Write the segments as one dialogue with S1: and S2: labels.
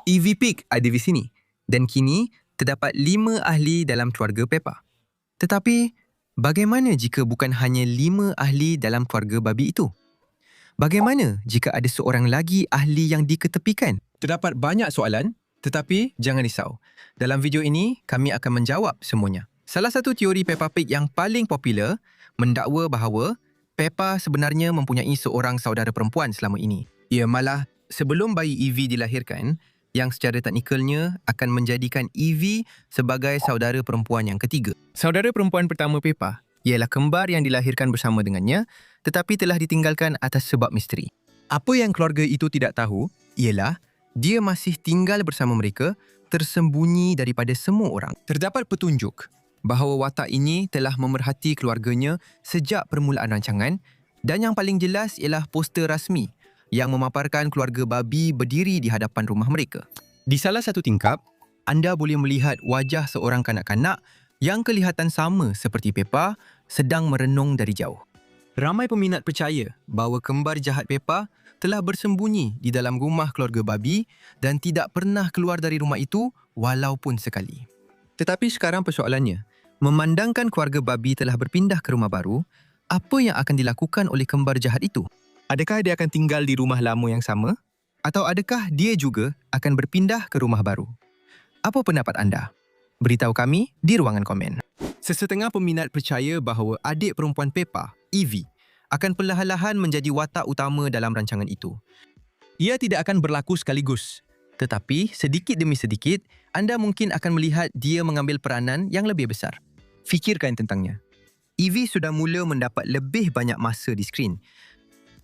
S1: EV Peak ada di sini dan kini terdapat 5 ahli dalam keluarga Peppa. Tetapi, bagaimana jika bukan hanya 5 ahli dalam keluarga babi itu? Bagaimana jika ada seorang lagi ahli yang diketepikan? Terdapat banyak soalan, tetapi jangan risau. Dalam video ini, kami akan menjawab semuanya. Salah satu teori Peppa Pig yang paling popular mendakwa bahawa Peppa sebenarnya mempunyai seorang saudara perempuan selama ini. Ia malah sebelum bayi Evie dilahirkan, yang secara teknikalnya akan menjadikan Evie sebagai saudara perempuan yang ketiga. Saudara perempuan pertama Peppa ialah kembar yang dilahirkan bersama dengannya tetapi telah ditinggalkan atas sebab misteri. Apa yang keluarga itu tidak tahu ialah dia masih tinggal bersama mereka tersembunyi daripada semua orang. Terdapat petunjuk bahawa watak ini telah memerhati keluarganya sejak permulaan rancangan dan yang paling jelas ialah poster rasmi yang memaparkan keluarga babi berdiri di hadapan rumah mereka. Di salah satu tingkap, anda boleh melihat wajah seorang kanak-kanak yang kelihatan sama seperti Peppa sedang merenung dari jauh. Ramai peminat percaya bahawa kembar jahat Peppa telah bersembunyi di dalam rumah keluarga babi dan tidak pernah keluar dari rumah itu walaupun sekali. Tetapi sekarang persoalannya, memandangkan keluarga babi telah berpindah ke rumah baru, apa yang akan dilakukan oleh kembar jahat itu? Adakah dia akan tinggal di rumah lama yang sama? Atau adakah dia juga akan berpindah ke rumah baru? Apa pendapat anda? Beritahu kami di ruangan komen. Sesetengah peminat percaya bahawa adik perempuan Peppa, Evie, akan perlahan-lahan menjadi watak utama dalam rancangan itu. Ia tidak akan berlaku sekaligus. Tetapi sedikit demi sedikit, anda mungkin akan melihat dia mengambil peranan yang lebih besar. Fikirkan tentangnya. Evie sudah mula mendapat lebih banyak masa di skrin.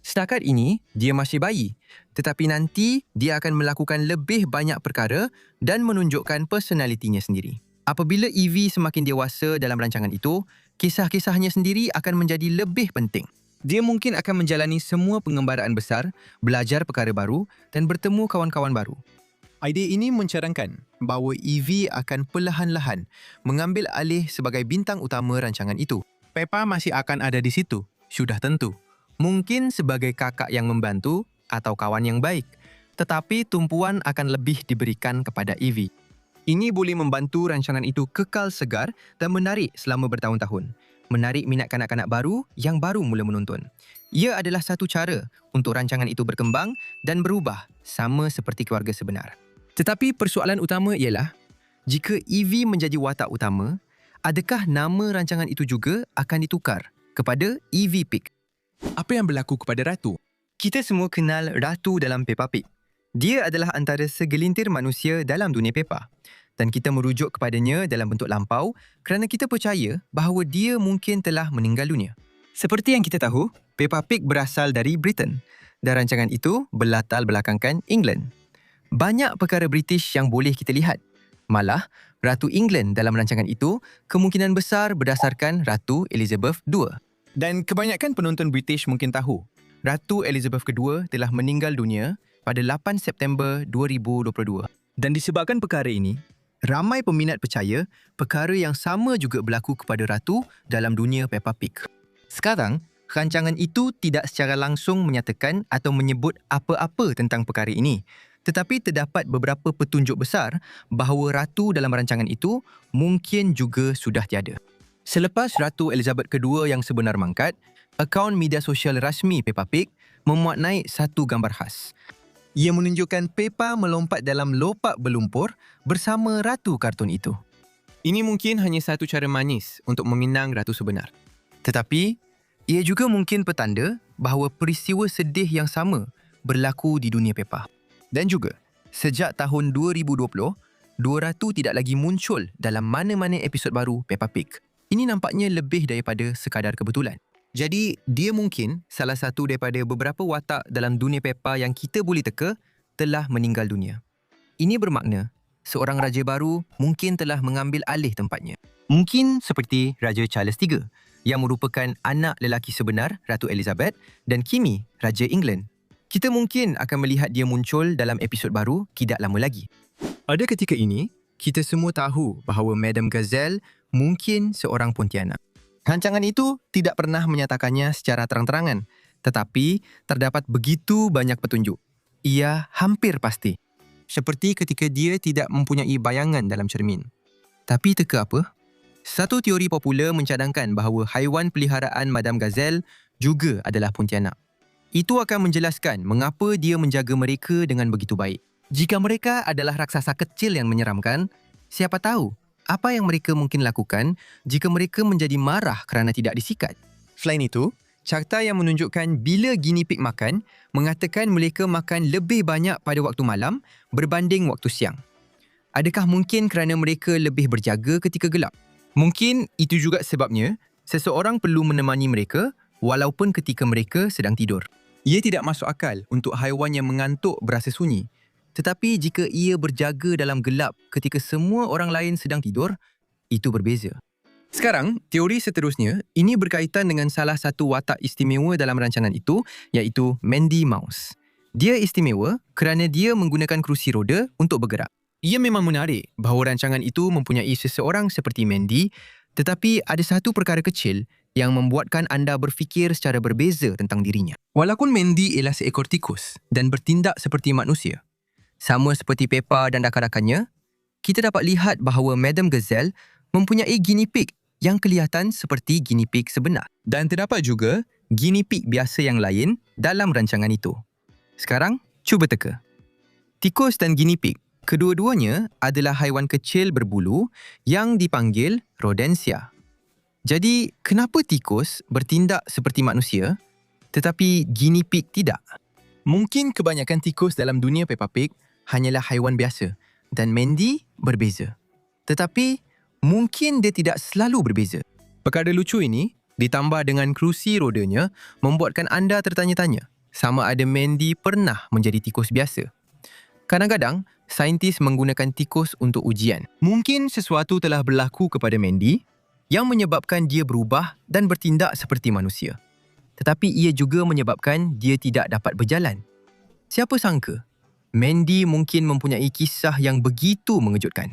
S1: Setakat ini, dia masih bayi. Tetapi nanti, dia akan melakukan lebih banyak perkara dan menunjukkan personalitinya sendiri. Apabila Evie semakin dewasa dalam rancangan itu, kisah-kisahnya sendiri akan menjadi lebih penting. Dia mungkin akan menjalani semua pengembaraan besar, belajar perkara baru dan bertemu kawan-kawan baru. Idea ini mencerangkan bahawa Evie akan perlahan-lahan mengambil alih sebagai bintang utama rancangan itu. Peppa masih akan ada di situ, sudah tentu. Mungkin sebagai kakak yang membantu atau kawan yang baik, tetapi tumpuan akan lebih diberikan kepada Evie. Ini boleh membantu rancangan itu kekal segar dan menarik selama bertahun-tahun. Menarik minat kanak-kanak baru yang baru mula menonton. Ia adalah satu cara untuk rancangan itu berkembang dan berubah sama seperti keluarga sebenar. Tetapi persoalan utama ialah, jika Evie menjadi watak utama, adakah nama rancangan itu juga akan ditukar kepada EV Pig? Apa yang berlaku kepada Ratu? Kita semua kenal Ratu dalam Peppa Pig. Dia adalah antara segelintir manusia dalam dunia Peppa. Dan kita merujuk kepadanya dalam bentuk lampau kerana kita percaya bahawa dia mungkin telah meninggal dunia. Seperti yang kita tahu, Peppa Pig berasal dari Britain dan rancangan itu berlatar belakangkan England. Banyak perkara British yang boleh kita lihat. Malah, Ratu England dalam rancangan itu kemungkinan besar berdasarkan Ratu Elizabeth II. Dan kebanyakan penonton British mungkin tahu, Ratu Elizabeth II telah meninggal dunia pada 8 September 2022. Dan disebabkan perkara ini, ramai peminat percaya perkara yang sama juga berlaku kepada Ratu dalam dunia Peppa Pig. Sekarang, rancangan itu tidak secara langsung menyatakan atau menyebut apa-apa tentang perkara ini. Tetapi terdapat beberapa petunjuk besar bahawa Ratu dalam rancangan itu mungkin juga sudah tiada. Selepas Ratu Elizabeth II yang sebenar mangkat, akaun media sosial rasmi Peppa Pig memuat naik satu gambar khas. Ia menunjukkan Peppa melompat dalam lopak berlumpur bersama Ratu kartun itu. Ini mungkin hanya satu cara manis untuk meminang Ratu sebenar. Tetapi, ia juga mungkin petanda bahawa peristiwa sedih yang sama berlaku di dunia Peppa. Dan juga, sejak tahun 2020, dua Ratu tidak lagi muncul dalam mana-mana episod baru Peppa Pig. Ini nampaknya lebih daripada sekadar kebetulan. Jadi, dia mungkin salah satu daripada beberapa watak dalam dunia Peppa yang kita boleh teka telah meninggal dunia. Ini bermakna, seorang raja baru mungkin telah mengambil alih tempatnya. Mungkin seperti Raja Charles III, yang merupakan anak lelaki sebenar Ratu Elizabeth dan kini Raja England. Kita mungkin akan melihat dia muncul dalam episod baru tidak lama lagi. Pada ketika ini, kita semua tahu bahawa Madam Gazelle mungkin seorang Pontianak. Rancangan itu tidak pernah menyatakannya secara terang-terangan, tetapi terdapat begitu banyak petunjuk. Ia hampir pasti. seperti ketika dia tidak mempunyai bayangan dalam cermin. Tapi teka apa? Satu teori popular mencadangkan bahawa haiwan peliharaan Madame Gazelle juga adalah Pontianak. Itu akan menjelaskan mengapa dia menjaga mereka dengan begitu baik. Jika mereka adalah raksasa kecil yang menyeramkan, siapa tahu apa yang mereka mungkin lakukan jika mereka menjadi marah kerana tidak disikat. Selain itu, carta yang menunjukkan bila guinea pig makan mengatakan mereka makan lebih banyak pada waktu malam berbanding waktu siang. Adakah mungkin kerana mereka lebih berjaga ketika gelap? Mungkin itu juga sebabnya seseorang perlu menemani mereka walaupun ketika mereka sedang tidur. Ia tidak masuk akal untuk haiwan yang mengantuk berasa sunyi. Tetapi jika ia berjaga dalam gelap ketika semua orang lain sedang tidur, itu berbeza. Sekarang, teori seterusnya, ini berkaitan dengan salah satu watak istimewa dalam rancangan itu, iaitu Mandy Mouse. Dia istimewa kerana dia menggunakan kerusi roda untuk bergerak. Ia memang menarik bahawa rancangan itu mempunyai seseorang seperti Mandy, tetapi ada satu perkara kecil yang membuatkan anda berfikir secara berbeza tentang dirinya. Walaupun Mandy ialah seekor tikus dan bertindak seperti manusia, sama seperti Peppa dan rakan-rakannya, kita dapat lihat bahawa Madame Gazelle mempunyai guinea pig yang kelihatan seperti guinea pig sebenar. Dan terdapat juga guinea pig biasa yang lain dalam rancangan itu. Sekarang, cuba teka. Tikus dan guinea pig, kedua-duanya adalah haiwan kecil berbulu yang dipanggil rodentia. Jadi, kenapa tikus bertindak seperti manusia tetapi guinea pig tidak? Mungkin kebanyakan tikus dalam dunia Peppa Pig hanyalah haiwan biasa dan Mandy berbeza. Tetapi, mungkin dia tidak selalu berbeza. Perkara lucu ini, ditambah dengan kerusi rodanya, membuatkan anda tertanya-tanya sama ada Mandy pernah menjadi tikus biasa. Kadang-kadang, saintis menggunakan tikus untuk ujian. Mungkin sesuatu telah berlaku kepada Mandy yang menyebabkan dia berubah dan bertindak seperti manusia. Tetapi ia juga menyebabkan dia tidak dapat berjalan. Siapa sangka, Mandy mungkin mempunyai kisah yang begitu mengejutkan.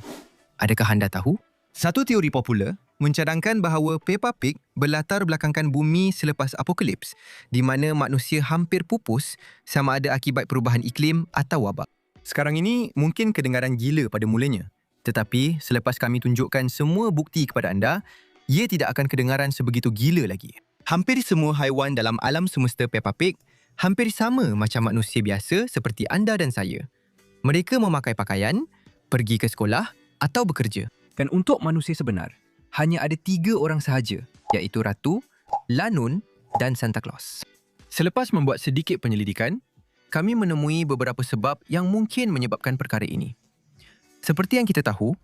S1: Adakah anda tahu? Satu teori popular mencadangkan bahawa Peppa Pig berlatar belakangkan bumi selepas apokalips, di mana manusia hampir pupus sama ada akibat perubahan iklim atau wabak. Sekarang ini mungkin kedengaran gila pada mulanya. Tetapi selepas kami tunjukkan semua bukti kepada anda, ia tidak akan kedengaran sebegitu gila lagi. Hampir semua haiwan dalam alam semesta Peppa Pig hampir sama macam manusia biasa seperti anda dan saya. Mereka memakai pakaian, pergi ke sekolah atau bekerja. Dan untuk manusia sebenar, hanya ada 3 orang sahaja, iaitu Ratu, Lanun dan Santa Claus. Selepas membuat sedikit penyelidikan, kami menemui beberapa sebab yang mungkin menyebabkan perkara ini. Seperti yang kita tahu,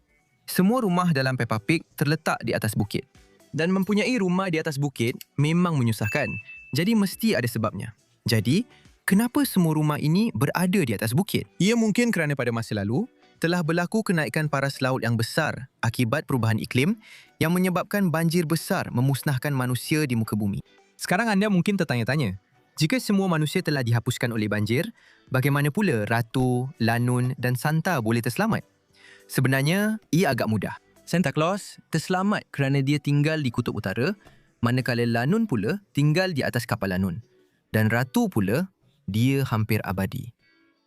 S1: semua rumah dalam Peppa Pig terletak di atas bukit. Dan mempunyai rumah di atas bukit memang menyusahkan. Jadi mesti ada sebabnya. Jadi, kenapa semua rumah ini berada di atas bukit? Ia mungkin kerana pada masa lalu telah berlaku kenaikan paras laut yang besar akibat perubahan iklim yang menyebabkan banjir besar memusnahkan manusia di muka bumi. Sekarang anda mungkin tertanya-tanya, jika semua manusia telah dihapuskan oleh banjir, bagaimana pula Ratu, Lanun dan Santa boleh terselamat? Sebenarnya, ia agak mudah. Santa Claus terselamat kerana dia tinggal di Kutub Utara, manakala Lanun pula tinggal di atas kapal Lanun. Dan Ratu pula, dia hampir abadi.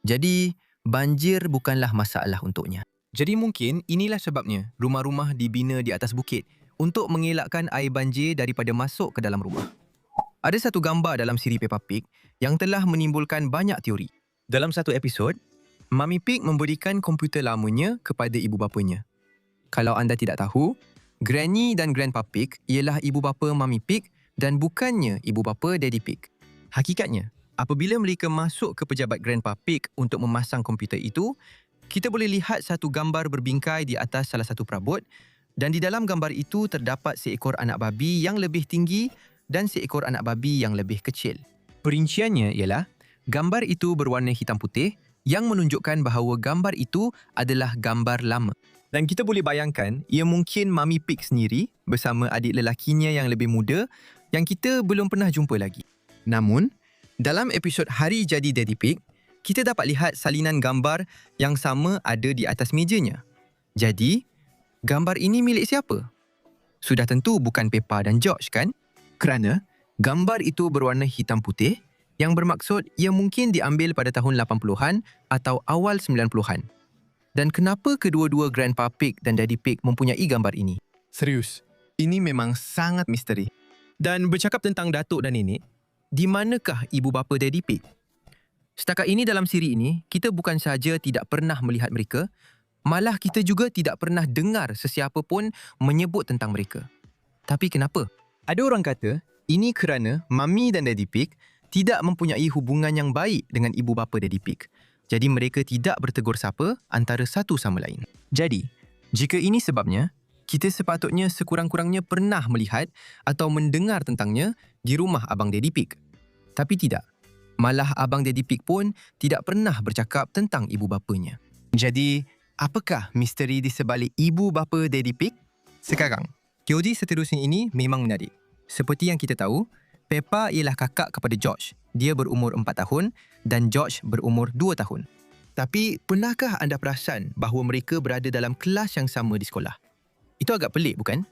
S1: Jadi, banjir bukanlah masalah untuknya. Jadi mungkin inilah sebabnya rumah-rumah dibina di atas bukit untuk mengelakkan air banjir daripada masuk ke dalam rumah. Ada satu gambar dalam siri Peppa Pig yang telah menimbulkan banyak teori. Dalam satu episod, Mummy Pig memberikan komputer lamanya kepada ibu bapanya. Kalau anda tidak tahu, Granny dan Grandpa Pig ialah ibu bapa Mummy Pig dan bukannya ibu bapa Daddy Pig. Hakikatnya, apabila mereka masuk ke pejabat Grandpa Pig untuk memasang komputer itu, kita boleh lihat satu gambar berbingkai di atas salah satu perabot dan di dalam gambar itu terdapat seekor anak babi yang lebih tinggi dan seekor anak babi yang lebih kecil. Perinciannya ialah, gambar itu berwarna hitam putih yang menunjukkan bahawa gambar itu adalah gambar lama. Dan kita boleh bayangkan, ia mungkin Mummy Pig sendiri bersama adik lelakinya yang lebih muda yang kita belum pernah jumpa lagi. Namun, dalam episod Hari Jadi Daddy Pig, kita dapat lihat salinan gambar yang sama ada di atas mejanya. Jadi, gambar ini milik siapa? Sudah tentu bukan Peppa dan George, kan? Kerana gambar itu berwarna hitam putih yang bermaksud ia mungkin diambil pada tahun 80-an atau awal 90-an. Dan kenapa kedua-dua Grandpa Pig dan Daddy Pig mempunyai gambar ini?
S2: Serius, ini memang sangat misteri. Dan bercakap tentang datuk dan nenek,
S1: Di manakah ibu bapa Daddy Pig? Setakat ini dalam siri ini, kita bukan sahaja tidak pernah melihat mereka, malah kita juga tidak pernah dengar sesiapa pun menyebut tentang mereka. Tapi kenapa? Ada orang kata, ini kerana Mami dan Daddy Pig tidak mempunyai hubungan yang baik dengan ibu bapa Daddy Pig. Jadi mereka tidak bertegur sapa antara satu sama lain. Jadi, jika ini sebabnya, kita sepatutnya sekurang-kurangnya pernah melihat atau mendengar tentangnya di rumah Abang Daddy Pig. Tapi tidak. Malah Abang Daddy Pig pun tidak pernah bercakap tentang ibu bapanya. Jadi, apakah misteri di sebalik ibu bapa Daddy Pig? Sekarang, teori seterusnya ini memang menarik. Seperti yang kita tahu, Peppa ialah kakak kepada George. Dia berumur 4 tahun dan George berumur 2 tahun. Tapi, pernahkah anda perasan bahawa mereka berada dalam kelas yang sama di sekolah? Itu agak pelik, bukan?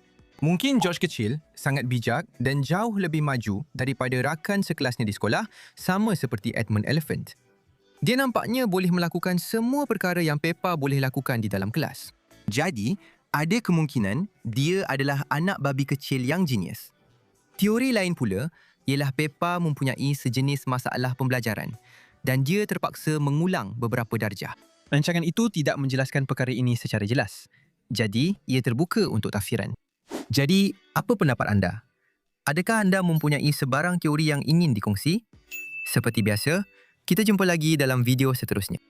S1: Mungkin George kecil, sangat bijak dan jauh lebih maju daripada rakan sekelasnya di sekolah, sama seperti Edmund Elephant. Dia nampaknya boleh melakukan semua perkara yang Peppa boleh lakukan di dalam kelas. Jadi, ada kemungkinan dia adalah anak babi kecil yang genius. Teori lain pula ialah Peppa mempunyai sejenis masalah pembelajaran dan dia terpaksa mengulang beberapa darjah. Rancangan itu tidak menjelaskan perkara ini secara jelas. Jadi, ia terbuka untuk tafsiran. Jadi, apa pendapat anda? Adakah anda mempunyai sebarang teori yang ingin dikongsi? Seperti biasa, kita jumpa lagi dalam video seterusnya.